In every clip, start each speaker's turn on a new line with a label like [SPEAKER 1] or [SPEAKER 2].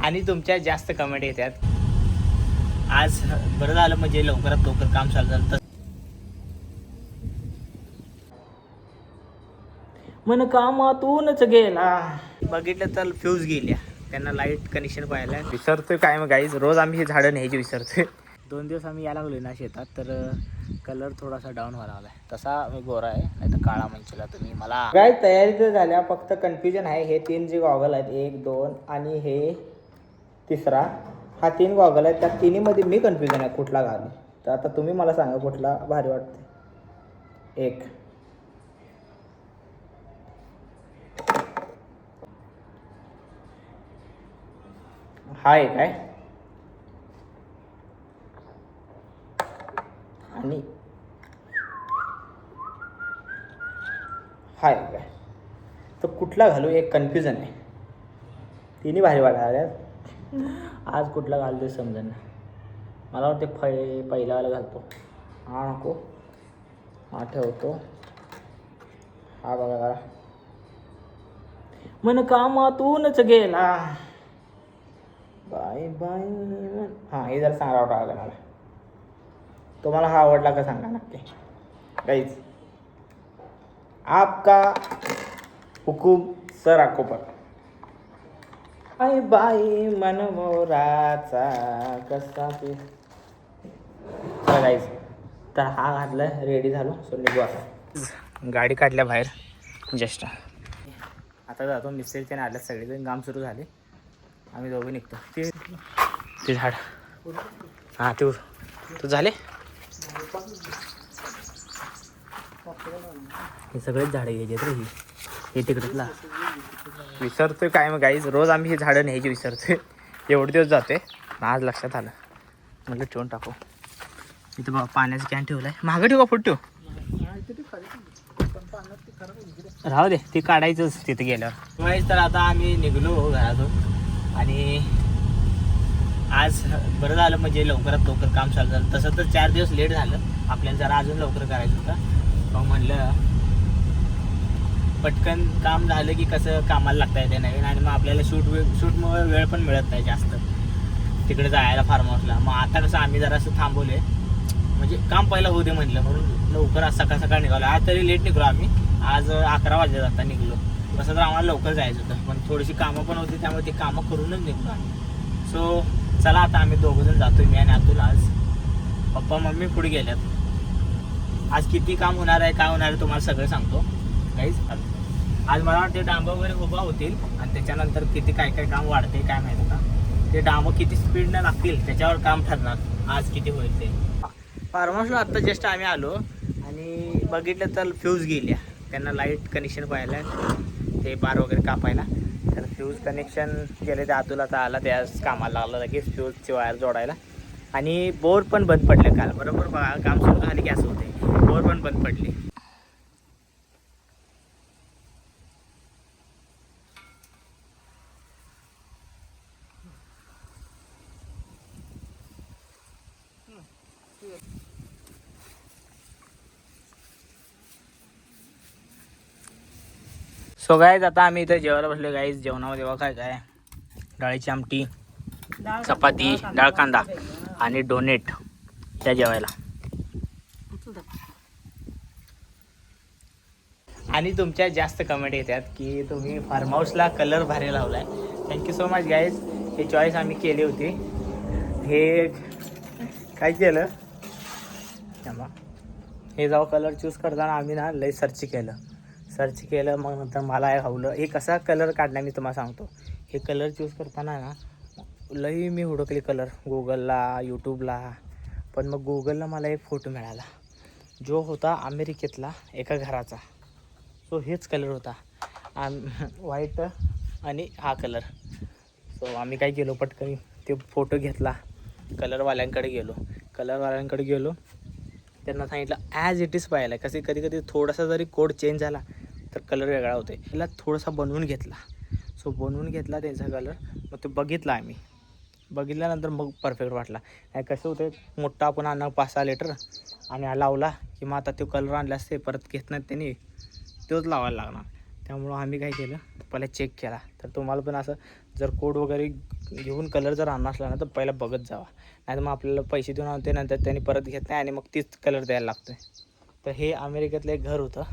[SPEAKER 1] आणि तुमच्या जास्त कमेंट येतात. आज बरं झालं म्हणजे लवकरात लवकर काम चालू झालं. तर मन कामातूनच गेला, बघितलं तर फ्यूज गेल्या. त्यांना लाईट कनेक्शन पाहिलं. विसरतोय काय मग गाईज, रोज आम्ही हे झाडं न्यायची विसरतोय. 2 दिवस आम्ही यायला लागलो ना शेतात, तर कलर थोडासा डाऊन व्हायला लागला आहे. तसा मी गोरा आहे, नाही तर काळा म्हणशीला तुम्ही मला. काय तयारी तर झाल्या, फक्त कन्फ्युजन आहे. हे 3 जे गॉगल आहेत, 1 2 आणि हे तिसरा, हा 3 गॉगल आहेत. त्या तिन्हीमध्ये मी कन्फ्युजन आहे कुठला घालू. तर आता तुम्ही मला सांगा कुठला भारी वाटते. एक हा एक आहे आणि हा एक आहे. तर कुठला घालू एक कन्फ्युजन आहे. तिन्ही भारी वाटायला. आज कुठला घालतो समजा ना. मला वाटते पहिल्यावाला घालतो. हा नको, हा ठेवतो. हा बघा जरा, मन कामातूनच गेला, बाय बाय. हां हे जरा सांगा आवडला मला. तुम्हाला हा आवडला का सांगा नक्की गाईज. आपका हुकुम सर आको पर. बाय बाय मनमोराचा कसा ते गाईज. तर हा घातला, रेडी झालो. सो निघू आता. गाडी काढल्या बाहेर जस्ट. आता जातो, मिस्त्रीचे आल्यात सगळेजण, काम सुरू झाले. आम्ही दोघं निघतो. ते झाड हां तू झाले. हे सगळेच झाडं घ्यायचे रे. हे तिकडला विसरतोय काय मग गाईज, रोज आम्ही हे झाडं न्यायची विसरतोय. एवढे दिवस जाते, आज लक्षात आलं, म्हटलं ठेवून टाकू. इथं बघा पाण्याचं कॅन ठेवलं आहे. मागं ठेवू का पुढे ठेवू. राहू दे, ते काढायचंच तिथे गेल्यावर. तर आता आम्ही निघलो घरातून आणि आज बरं झालं म्हणजे लवकरात लवकर काम चालू झालं. तसं तर 4 दिवस लेट झालं, आपल्याला जरा अजून लवकर करायचं होतं. मग म्हणलं पटकन काम झालं की कसं कामाला लागता येते नवीन, आणि मग आपल्याला शूटमुळे वेळ पण मिळत नाही जास्त तिकडे जायला फार्म हाऊसला. मग आता कसं आम्ही जरा असं थांबवले, म्हणजे काम पहिलं होऊ दे म्हटलं, म्हणून लवकर आज सकाळ निघालो. आज तरी लेट निघलो आम्ही. आज 11 वाजले जाता निघलो. तसं तर आम्हाला लवकर जायचं होतं, पण थोडीशी कामं पण होती, त्यामुळे ते कामं करूनच निघलो आम्ही. सो चला आता आम्ही दोघंजण जातो, मी आणि अतुल. आज पप्पा मम्मी पुढे गेल्यात. आज किती काम होणार आहे, काय होणार आहे तुम्हाला सगळं सांगतो काहीच. आज मला वाटते डांब वगैरे उभा होतील, आणि त्याच्यानंतर किती काय काय काम वाढते काय माहिती का. ते डांब किती स्पीडनं लागतील त्याच्यावर काम ठरणार आज किती होईल ते. फार्म हाऊसला आत्ता जस्ट आम्ही आलो आणि बघितलं तर फ्यूज गेल्या. त्यांना लाईट कनेक्शन पाहिलं, ते बार वगैरे कापायला. तर फ्यूज कनेक्शन केले, ते अतुलाचा आला, त्याच कामाला लागला लगेच फ्यूजची वायर जोडायला. आणि बोर पण बंद पडले काल. बरोबर बघा, काम सुरू झाले की असं होते, बोर पण बंद पडले. सो गाईज आता आम्ही इथं जेवायला बसलो गाईज. जेवणामध्ये बघा काय डाळीची आमटी, चपाती, डाळ कांदा आणि डोनेट त्या जेवायला. आणि तुमच्या जास्त कमेंट येतात की तुम्ही फार्म हाऊसला कलर भारी लावलाय. Thank you so much guys. हे चॉईस आम्ही केली होती. हे काय केलं, हे जाऊ कलर चूज करताना आम्ही ना लई सर्च केलं. मग नंतर मला हे हवलं. हे कसा कलर काढला मी तुम्हाला सांगतो. हे कलर चूज करताना ना लई मी हुडकले कलर गुगलला, यूट्यूबला. पण मग गुगलला मला एक फोटो मिळाला जो होता अमेरिकेतला एका घराचा. सो हेच कलर होता, व्हाईट आणि हा कलर. सो आम्ही काय केलो, पटकन ते फोटो घेतला, कलरवाल्यांकडे गेलो. त्यांना सांगितलं ॲज इट इज पाहिलं. कधी थोडासा जरी कोड चेंज झाला तर कलर वेगळा होतो. त्याला थोडासा बनवून घेतला. सो बनवून घेतला त्यांचा कलर. मग तो बघितला आम्ही. बघितल्यानंतर मग परफेक्ट वाटला. काय कसं होतं, मोठा आपण आणा 5-6 लिटर आणि लावला की मग आता तो कलर आणला असते परत घेत नाहीत त्यांनी, तोच लावायला लागणार. त्यामुळं आम्ही काय केलं पहिला चेक केला. तर तुम्हाला पण असं जर कोड वगैरे घेऊन कलर जर आणला असला ना तर पहिला बघत जावा, नाही तर मग आपल्याला पैसे देऊन आणते नंतर त्यांनी परत घेत नाही आणि मग तीच कलर द्यायला लागतो. तर हे अमेरिकेतलं एक घर होतं,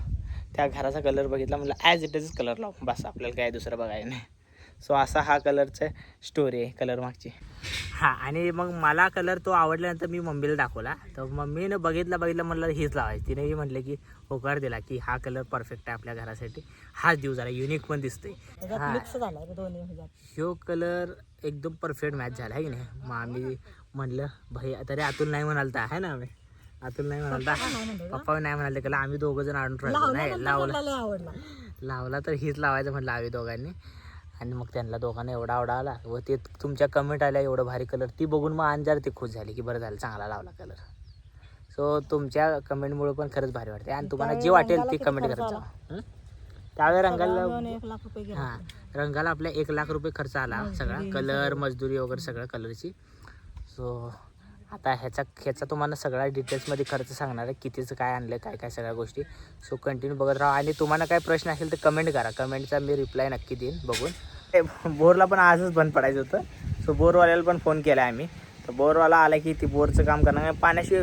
[SPEAKER 1] त्या घराचा कलर बघितला म्हटलं ॲज इट इजच कलर लावू, बस आपल्याला काय दुसरं बघायला नाही. सो असा हा कलरचा स्टोरी आहे कलर मागची. हां, आणि मग मला कलर तो आवडल्यानंतर मी मम्मीला दाखवला. तर मम्मीनं बघितलं म्हणलं हीच लावायची. तिनेही म्हटलं की होकार दिला की हा कलर परफेक्ट आहे आपल्या घरासाठी, हाच देऊ जरा युनिक पण दिसतोय. ह्यो कलर एकदम परफेक्ट मॅच झाला आहे की नाही. मग आम्ही म्हणलं भाई तरी अतुल नाही म्हणालता आहे ना, आम्ही अतुल नाही म्हणालता, पप्पा नाही म्हणाले त्याला, आम्ही दोघं जण आणून राहिलो नाही लावला तर हीच लावायचं म्हटलं आम्ही दोघांनी. आणि मग त्यांना दोघांना एवढा आवडा आला व ते तुमच्या कमेंट आल्या एवढं भारी कलर, ती बघून मग अंजार ती खुश झाली की बरं झालं चांगला लावला कलर. सो तुमच्या कमेंटमुळे पण खरंच भारी वाटते आणि तुम्हाला जे वाटेल ती कमेंट करत जा. त्यावेळी रंगाला हां, रंगाला आपल्या 1 लाख रुपये खर्च आला सगळा, कलर मजदुरी वगैरे सगळं कलरची. सो आता ह्याचा तुम्हाला सगळ्या डिटेल्समध्ये खर्च सांगणार आहे, कितीचं काय आणलं काय सगळ्या गोष्टी. सो कंटिन्यू बघत राहा आणि तुम्हाला काय प्रश्न असेल तर कमेंट करा, कमेंटचा मी रिप्लाय नक्की देईन बघून. बोरला पण आजच बंद पडायचं होतं. सो बोरवाल्याला पण फोन केला आहे आम्ही. तर बोरवाला आला की ती बोरचं काम करणार, पाण्याशी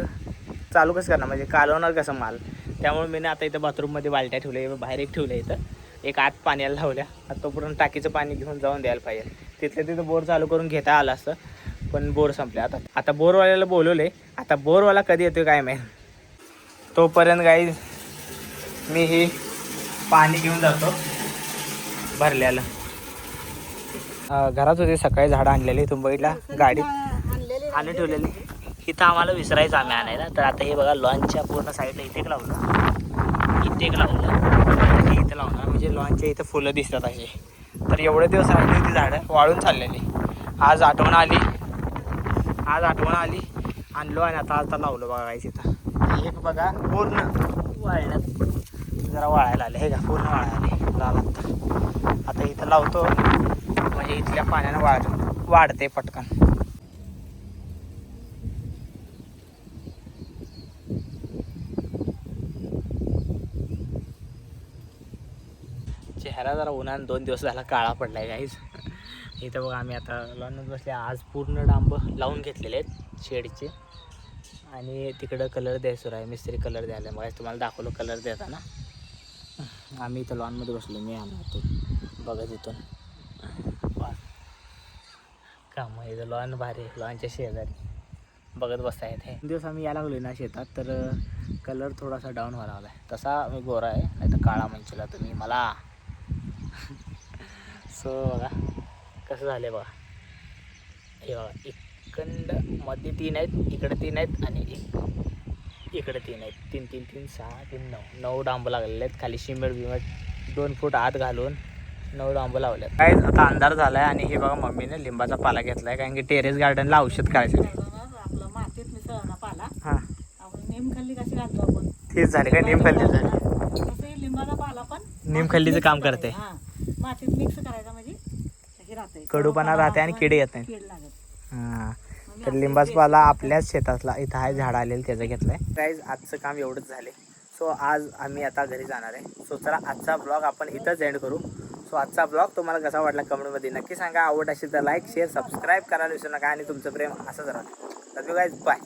[SPEAKER 1] चालू कसं करणार म्हणजे कालवणार कसं माल. त्यामुळे मी आता इथं बाथरूममध्ये बालट्या ठेवल्या, बाहेर एक ठेवल्या, इथं आत पाण्याला लावल्या. आता तोपर्यंत टाकीचं पाणी घेऊन जाऊन द्यायला पाहिजे. तिथं बोर चालू करून घेता आलं असतं, पण बोर संपले. आता बोरवाल्याला बोलवले, आता बोरवाला कधी येतो काय माहीत. तोपर्यंत गाईज मी ही पाणी घेऊन जातो भरल्याला. घरात होते सकाळी झाडं आणलेली, तुम्ही बघितला गाडीत आणले ठेवलेली. इथं आम्हाला विसरायचं आम्ही आणायला. तर आता हे बघा लॉनच्या पूर्ण साईडला इथे एक लावलं इथं लावणार, म्हणजे लॉनच्या इथं फुलं दिसतात असे. तर एवढे दिवस राहिली होती झाडं वाळून चाललेली. आज आठवण आली आणलो आणि आता लावलं बघा गाईस. इथं एक बघा पूर्ण वाळण्यात जरा वाळायला आले, हे का पूर्ण वाळायला लाल. आता इथं लावतो म्हणजे इथल्या पाण्यानं वाढते पटकन. चेहरा जरा उन्हानं 2 दिवस झाला काळा पडलाय गाईज. इथं बघा आम्ही आता लॉनच बसले. आज पूर्ण डांब लावून घेतलेले आहेत शेडचे आणि तिकडं कलर द्यायचं आहे, मिस्त्री कलर द्यायला. मग तुम्हाला दाखवलं कलर देताना. आम्ही इथं लॉनमध्ये बसलो, मी आणतो बघत इथून का मग इथं लॉन भारी, लॉनच्या शेजारी बघत बसता येते. 2 दिवस आम्ही यायला लागलो ना शेतात, तर कलर थोडासा डाऊन व्हायला लागला आहे. तसा मी गोरा आहे, नाही तर काळा म्हणशीला तुम्ही मला. सो बघा कसं झालं आहे बघा. हे बघा इकडं मध्ये 3 आहेत, इकडे 3 आहेत आणि इकडे 3 आहेत. 3 3 3 6 3 9 डांब लागलेले आहेत. खाली सिमेंट 2 फूट आत घालून 9 डांब लावले आहेत. काय आता अंधार झाला आहे आणि हे बघा मम्मीने लिंबाचा पाला घेतला आहे, कारण की टेरेस गार्डनला औषध करायचं आहे.
[SPEAKER 2] आपलं मातीत मिसळला पाला.
[SPEAKER 1] हां,
[SPEAKER 2] आपण निमखल्ली कशी घालतो आपण,
[SPEAKER 1] तेच झाले काय निमखल्ली झाली.
[SPEAKER 2] तसं लिंबाचा पाला पण
[SPEAKER 1] निमखल्लीचं काम करते.
[SPEAKER 2] हां, मातीत मिक्स करायचा म्हणजे हे राहते,
[SPEAKER 1] कडूपणा राहते आणि किडे येत नाही.
[SPEAKER 2] कीड लागत.
[SPEAKER 1] हां, तर लिंबाचा पाला आपल्याच शेतातला इथं आहे, झाड आलेलं त्याचं घेतलं आहे. गाईज आजचं काम एवढंच झाले. सो आज आम्ही आता घरी जाणार आहे. सो चला आजचा ब्लॉग आपण इथंच एंड करू. सो आजचा ब्लॉग तुम्हाला कसा वाटला कमेंटमध्ये नक्की सांगा. आवड असेल तर लाईक शेअर सबस्क्राईब करायला विसरू नका आणि तुमचं प्रेम असंच राहतं. लव यू गाईज, बाय.